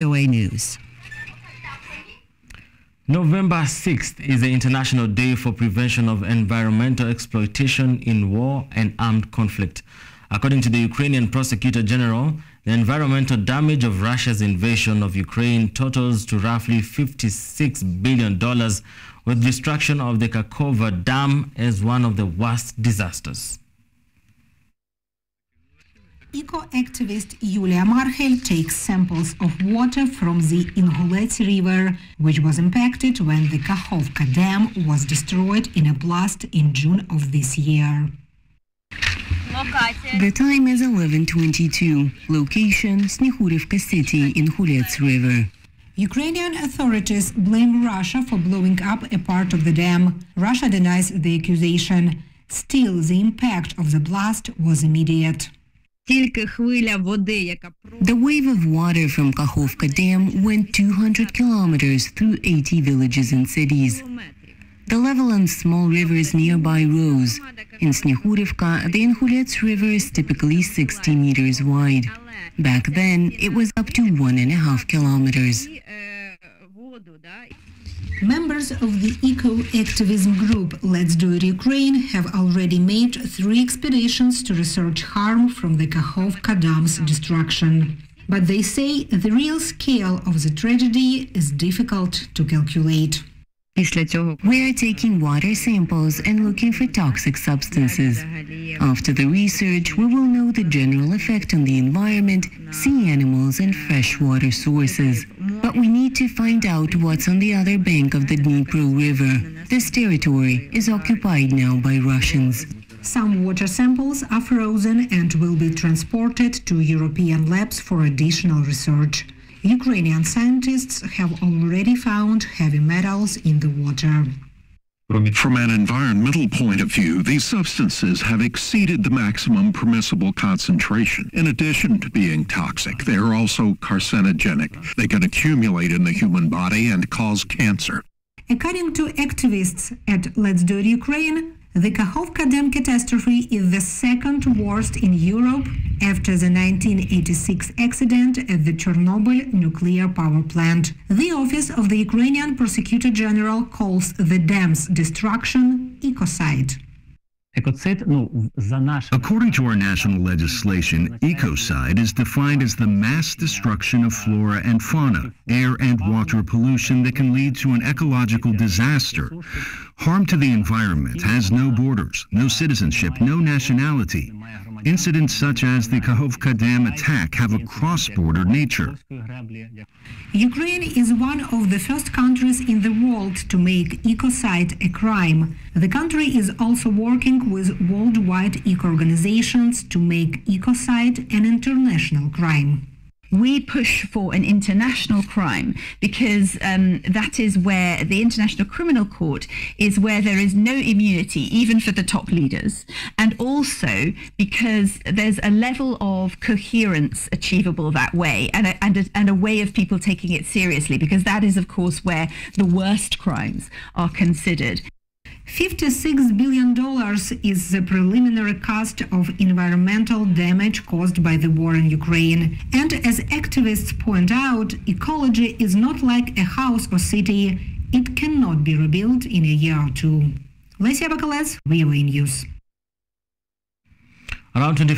VOA News. November 6th is the International Day for Prevention of Environmental Exploitation in War and Armed Conflict. According to the Ukrainian Prosecutor General, the environmental damage of Russia's invasion of Ukraine totals to roughly $56 billion, with destruction of the Kakhovka Dam as one of the worst disasters. Eco-activist Yulia Marhel takes samples of water from the Ingulets River, which was impacted when the Kakhovka Dam was destroyed in a blast in June of this year. The time is 11:22. Location, Snihurivka City, Ingulets River. Ukrainian authorities blame Russia for blowing up a part of the dam. Russia denies the accusation. Still, the impact of the blast was immediate. The wave of water from Kakhovka Dam went 200 kilometers through 80 villages and cities. The level on small rivers nearby rose. In Snihurivka, the Ingulets River is typically 60 meters wide. Back then, it was up to 1.5 kilometers. Members of the eco-activism group Let's Do It Ukraine have already made 3 expeditions to research harm from the Kakhovka Dam's destruction. But they say the real scale of the tragedy is difficult to calculate. We are taking water samples and looking for toxic substances. After the research, we will know the general effect on the environment, sea animals and freshwater sources. But we need to find out what's on the other bank of the Dnipro River. This territory is occupied now by Russians. Some water samples are frozen and will be transported to European labs for additional research. Ukrainian scientists have already found heavy metals in the water. From an environmental point of view, these substances have exceeded the maximum permissible concentration. In addition to being toxic, they are also carcinogenic. They can accumulate in the human body and cause cancer. According to activists at Let's Do It Ukraine, the Kakhovka Dam catastrophe is the second worst in Europe after the 1986 accident at the Chernobyl nuclear power plant. The office of the Ukrainian Prosecutor General calls the dam's destruction ecocide. According to our national legislation, ecocide is defined as the mass destruction of flora and fauna, air and water pollution that can lead to an ecological disaster. Harm to the environment has no borders, no citizenship, no nationality. Incidents such as the Kakhovka Dam attack have a cross-border nature. Ukraine is one of the first countries in the world to make ecocide a crime. The country is also working with worldwide eco-organizations to make ecocide an international crime. We push for an international crime because that is where the International Criminal Court is where there is no immunity, even for the top leaders, and also because there's a level of coherence achievable that way, and a way of people taking it seriously, because that is, of course, where the worst crimes are considered. $56 billion is the preliminary cost of environmental damage caused by the war in Ukraine. And as activists point out, ecology is not like a house or city. It cannot be rebuilt in a year or two. Lesia Bakales, VOA News. Around 20